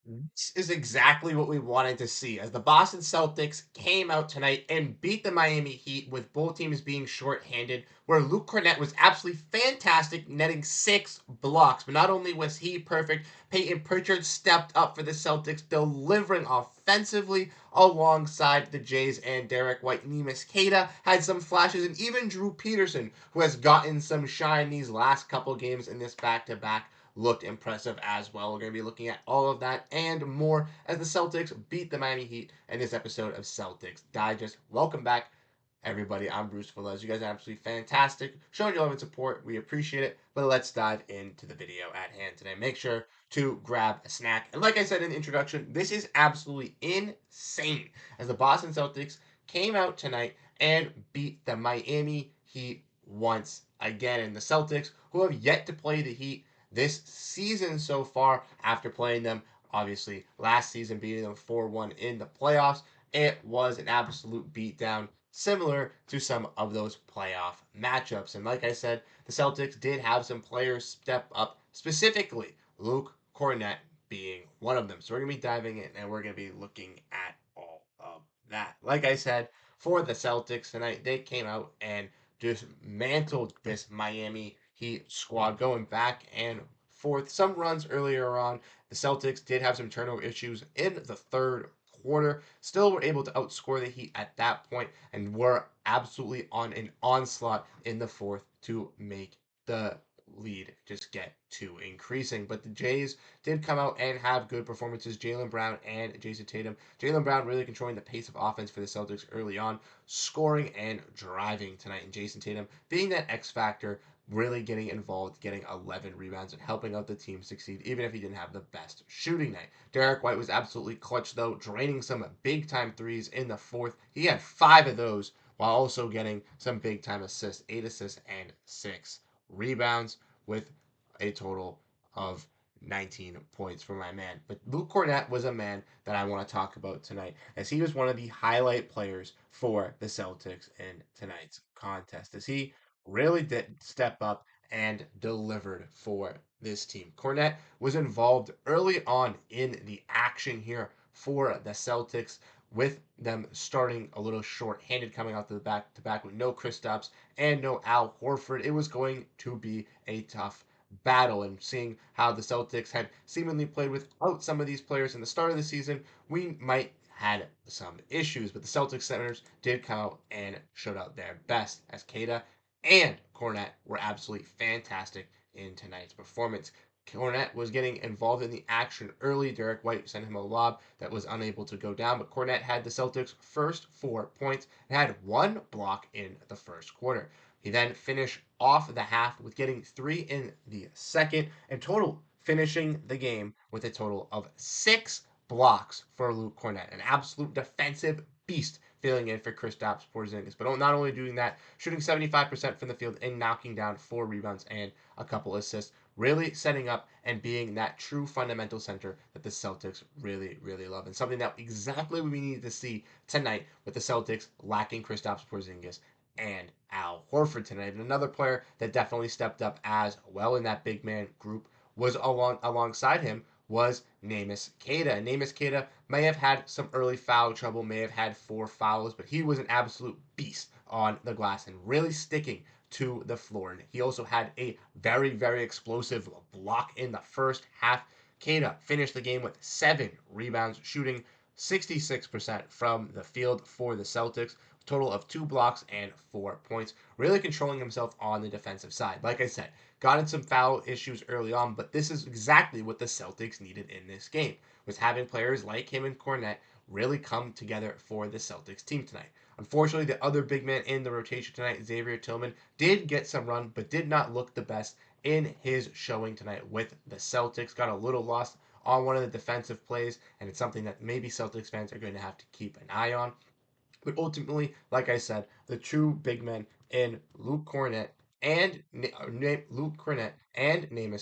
This is exactly what we wanted to see as the Boston Celtics came out tonight and beat the Miami Heat with both teams being shorthanded, where Luke Kornet was absolutely fantastic, netting 6 blocks. But not only was he perfect, Peyton Pritchard stepped up for the Celtics, delivering offensively alongside the Jays and Derrick White. Neemias Queta had some flashes, and even Jrue Peterson, who has gotten some shine these last couple games in this back-to-back, looked impressive as well. We're going to be looking at all of that and more as the Celtics beat the Miami Heat in this episode of Celtics Digest. Welcome back, everybody. I'm Bruce Veliz. You guys are absolutely fantastic. Showing your love and support. We appreciate it. But let's dive into the video at hand today. Make sure to grab a snack. And like I said in the introduction, this is absolutely insane as the Boston Celtics came out tonight and beat the Miami Heat once again. And the Celtics, who have yet to play the Heat this season so far after playing them, obviously, last season, beating them 4-1 in the playoffs. It was an absolute beatdown, similar to some of those playoff matchups. And like I said, the Celtics did have some players step up, specifically Luke Kornet being one of them. So we're going to be diving in and we're going to be looking at all of that. Like I said, for the Celtics tonight, they came out and dismantled this Miami Heat squad, going back and forth. Some runs earlier on. The Celtics did have some turnover issues in the third quarter. Still were able to outscore the Heat at that point and were absolutely on an onslaught in the fourth to make the lead just get to increasing. But the Jays did come out and have good performances. Jaylen Brown and Jayson Tatum. Jaylen Brown really controlling the pace of offense for the Celtics early on, scoring and driving tonight. And Jayson Tatum being that X factor, really getting involved, getting 11 rebounds, and helping out the team succeed, even if he didn't have the best shooting night. Derrick White was absolutely clutch, though, draining some big time threes in the fourth. He had 5 of those while also getting some big time assists, 8 assists and 6 rebounds, with a total of 19 points for my man. But Luke Kornet was a man that I want to talk about tonight, as he was one of the highlight players for the Celtics in tonight's contest, as he really did step up and delivered for this team. Kornet was involved early on in the action here for the Celtics, with them starting a little short-handed coming out to the back-to-back with no Kristaps and no Al Horford. It was going to be a tough battle, and seeing how the Celtics had seemingly played without some of these players in the start of the season, we might had some issues, but the Celtics centers did come out and showed out their best, as Queta and Kornet were absolutely fantastic in tonight's performance. Kornet was getting involved in the action early. Derrick White sent him a lob that was unable to go down, but Kornet had the Celtics' first 4 points and had 1 block in the first quarter. He then finished off the half with getting 3 in the second, and total finishing the game with a total of 6 blocks for Luke Kornet, an absolute defensive beast filling in for Kristaps Porziņģis. But not only doing that, shooting 75% from the field and knocking down 4 rebounds and a couple assists, really setting up and being that true fundamental center that the Celtics really, really love. And something that exactly we needed to see tonight with the Celtics lacking Kristaps Porziņģis and Al Horford tonight. And another player that definitely stepped up as well in that big man group was alongside him was Neemias Queta. And Neemias Queta may have had some early foul trouble, may have had 4 fouls, but he was an absolute beast on the glass and really sticking to the floor. And he also had a very, very explosive block in the first half. Queta finished the game with 7 rebounds, shooting 66% from the field for the Celtics. Total of 2 blocks and 4 points, really controlling himself on the defensive side. Like I said, got in some foul issues early on, but this is exactly what the Celtics needed in this game, was having players like him and Kornet really come together for the Celtics team tonight. Unfortunately, the other big man in the rotation tonight, Xavier Tillman, did get some run, but did not look the best in his showing tonight with the Celtics. Got a little lost on one of the defensive plays, and it's something that maybe Celtics fans are going to have to keep an eye on. But ultimately, like I said, the true big men in Luke Kornet and Neemias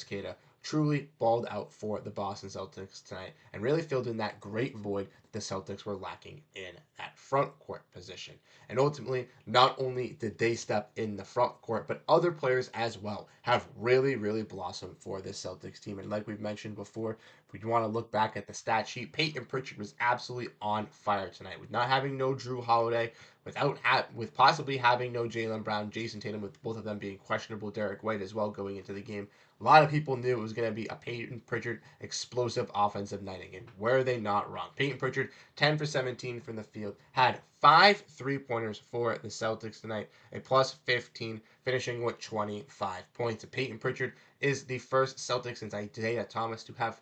Queta truly balled out for the Boston Celtics tonight and really filled in that great void that the Celtics were lacking in that front court position. And ultimately, not only did they step in the front court, but other players as well have really, really blossomed for this Celtics team. And like we've mentioned before, if we want to look back at the stat sheet, Peyton Pritchard was absolutely on fire tonight with not having no Jrue Holiday, with possibly having no Jaylen Brown, Jayson Tatum, with both of them being questionable, Derrick White as well going into the game. A lot of people knew it was going to be a Peyton Pritchard explosive offensive night, and were they not wrong? Peyton Pritchard, 10 for 17 from the field, had 5 3-pointers for the Celtics tonight, a plus 15, finishing with 25 points. And Peyton Pritchard is the first Celtic since Isaiah Thomas to have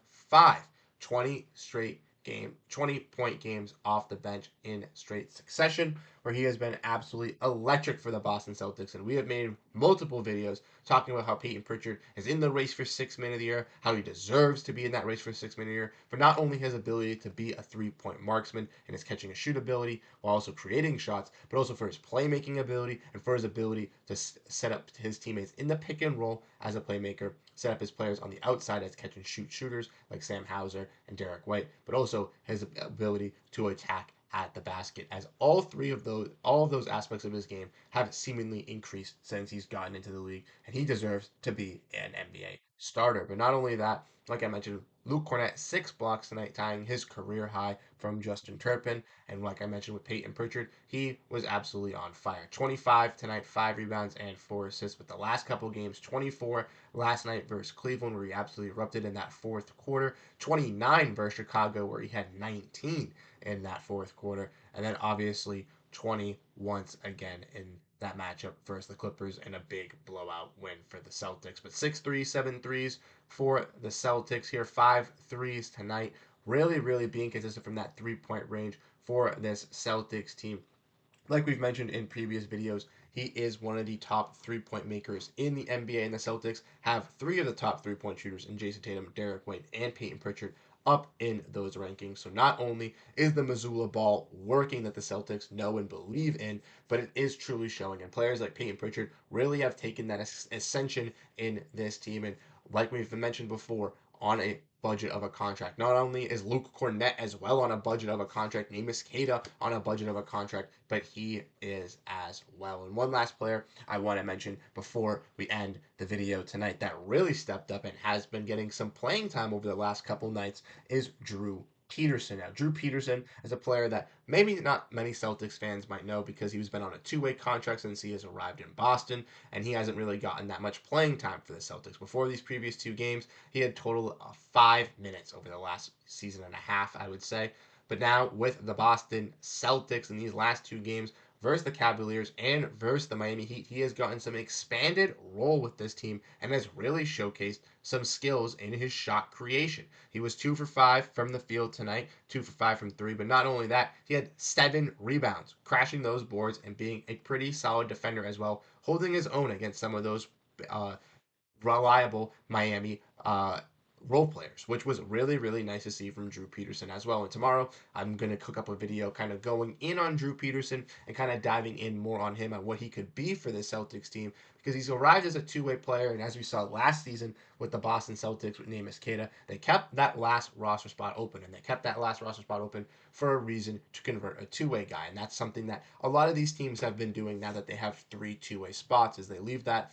20-point games off the bench in straight succession, where he has been absolutely electric for the Boston Celtics. And we have made multiple videos talking about how Peyton Pritchard is in the race for Sixth Man of the Year, how he deserves to be in that race for Sixth Man of the Year, for not only his ability to be a three-point marksman and his catching and shoot ability while also creating shots, but also for his playmaking ability and for his ability to set up his teammates in the pick and roll as a playmaker, set up his players on the outside as catch and shoot shooters like Sam Hauser and Derrick White, but also his ability to attack at the basket, as all of those aspects of his game have seemingly increased since he's gotten into the league, and he deserves to be an NBA starter. But not only that, like I mentioned, Luke Kornet, 6 blocks tonight, tying his career high from Justin Turpin. And like I mentioned with Peyton Pritchard, he was absolutely on fire. 25 tonight, 5 rebounds and 4 assists. With the last couple games, 24 last night versus Cleveland, where he absolutely erupted in that fourth quarter. 29 versus Chicago, where he had 19 in that fourth quarter. And then obviously 20 once again in that matchup versus the Clippers in a big blowout win for the Celtics. But 6-3, 7-3s for the Celtics here. 5-3s tonight. Really, really being consistent from that 3-point range for this Celtics team. Like we've mentioned in previous videos, he is one of the top 3-point makers in the NBA, and the Celtics have 3 of the top 3-point shooters in Jayson Tatum, Derrick White, and Peyton Pritchard up in those rankings. So not only is the Mazzulla ball working that the Celtics know and believe in, but it is truly showing. And players like Peyton Pritchard really have taken that ascension in this team. And like we've mentioned before, on a budget of a contract. Not only is Luke Kornet as well on a budget of a contract, Neemias Queta on a budget of a contract, but he is as well. And one last player I want to mention before we end the video tonight that really stepped up and has been getting some playing time over the last couple nights is Jrue Peterson. Now, Jrue Peterson is a player that maybe not many Celtics fans might know because he's been on a 2-way contract since he has arrived in Boston, and he hasn't really gotten that much playing time for the Celtics. Before these previous 2 games, he had a total of 5 minutes over the last season and a half, I would say. But now with the Boston Celtics in these last 2 games, versus the Cavaliers and versus the Miami Heat, he has gotten some expanded role with this team and has really showcased some skills in his shot creation. He was 2 for 5 from the field tonight, 2 for 5 from 3, but not only that, he had 7 rebounds, crashing those boards and being a pretty solid defender as well, holding his own against some of those reliable Miami role players, which was really, really nice to see from Jrue Peterson as well. And tomorrow, I'm going to cook up a video kind of going in on Jrue Peterson and kind of diving in more on him and what he could be for the Celtics team, because he's arrived as a 2-way player. And as we saw last season with the Boston Celtics with Neemias Queta, they kept that last roster spot open, and they kept that last roster spot open for a reason, to convert a 2-way guy. And that's something that a lot of these teams have been doing now that they have 3 2-way spots, is they leave that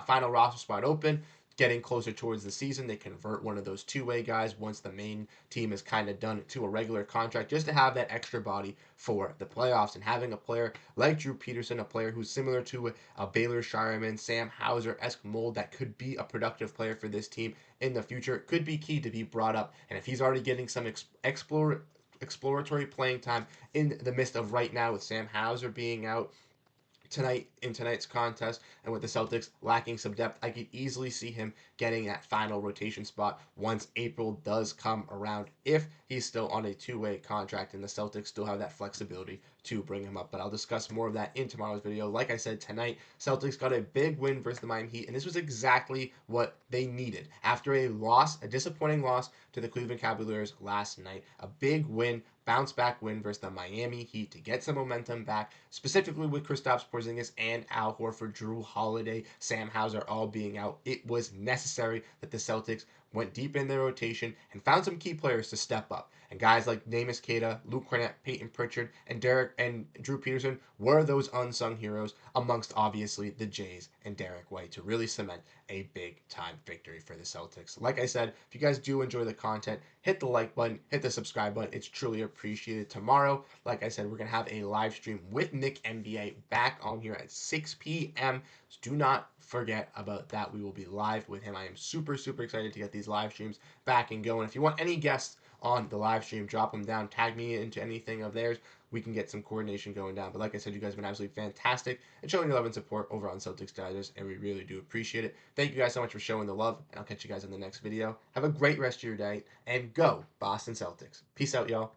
final roster spot open. Getting closer towards the season, they convert one of those 2-way guys once the main team is kind of done to a regular contract, just to have that extra body for the playoffs. And having a player like Jrue Peterson, a player who's similar to a Baylor Shireman, Sam Hauser-esque mold that could be a productive player for this team in the future, could be key to be brought up. And if he's already getting some exploratory playing time in the midst of right now with Sam Hauser being out tonight's contest, and with the Celtics lacking some depth, I could easily see him getting that final rotation spot once April does come around, if he's still on a 2-way contract and the Celtics still have that flexibility to bring him up. But I'll discuss more of that in tomorrow's video. Like I said, tonight, Celtics got a big win versus the Miami Heat, and this was exactly what they needed. After a disappointing loss to the Cleveland Cavaliers last night, a big win, bounce back win versus the Miami Heat to get some momentum back, specifically with Kristaps Porziņģis and Al Horford, Jrue Holiday, Sam Hauser all being out. It was necessary that the Celtics went deep in their rotation, and found some key players to step up. And guys like Neemias Queta, Luke Kornet, Peyton Pritchard, and Derrick and Jrue Peterson were those unsung heroes amongst obviously the Jays and Derrick White to really cement a big time victory for the Celtics. Like I said, if you guys do enjoy the content, hit the like button, hit the subscribe button. It's truly appreciated. Tomorrow, like I said, we're going to have a live stream with Nick NBA back on here at 6 p.m. So do not forget about that. We will be live with him. I am super, super excited to get these live streams back and going. If you want any guests on the live stream, drop them down, tag me into anything of theirs. We can get some coordination going down. But like I said, you guys have been absolutely fantastic and showing your love and support over on Celtics Digest, and we really do appreciate it. Thank you guys so much for showing the love, and I'll catch you guys in the next video. Have a great rest of your day, and go Boston Celtics. Peace out, y'all.